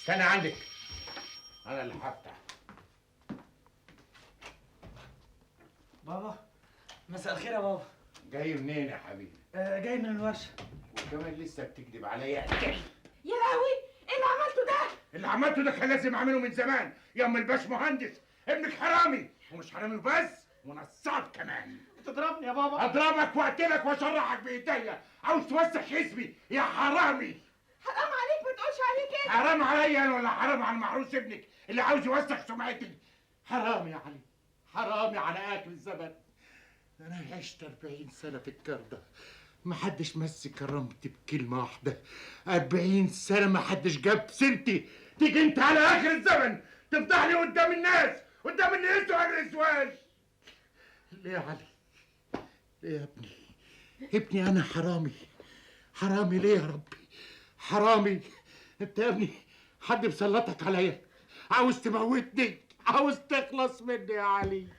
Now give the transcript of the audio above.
استنى عندك، انا اللي هفتح. بابا مساء الخير يا بابا. جاي منين يا حبيبي؟ جاي من الورشه. وكمان لسه بتكذب عليا؟ يا لهوي، ايه اللي عملته ده؟ اللي عملته ده كان لازم اعمله من زمان يا ام الباش مهندس. ابنك حرامي، ومش حرامي بس، ونصاب كمان. بتضربني يا بابا؟ اضربك واقتلك واشرحك بايديا. عاوز توسخ اسمي يا حرامي. حرام عليك، ما تقولش عليه كده. حرام عليا انا ولا حرام على المحروس ابنك اللي عاوز يوسخ سمعتي؟ حرام يا علي، حرامي على اخر الزمن. انا عشت 40 سنه في الكرده، ما حدش مس كرامتي بكلمه واحده. 40 سنه ما حدش جاب سيرتي. تيجي انت على اخر الزمن تفضحني قدام الناس، قدام الناس وقبل الزواج. ليه يا علي؟ ليه يا ابني؟ ابني انا حرامي؟ حرامي ليه يا ربي؟ حرامي؟ انت يا ابني حد مسلطك عليا؟ عاوز تموتني؟ عاوز تخلص مني يا علي؟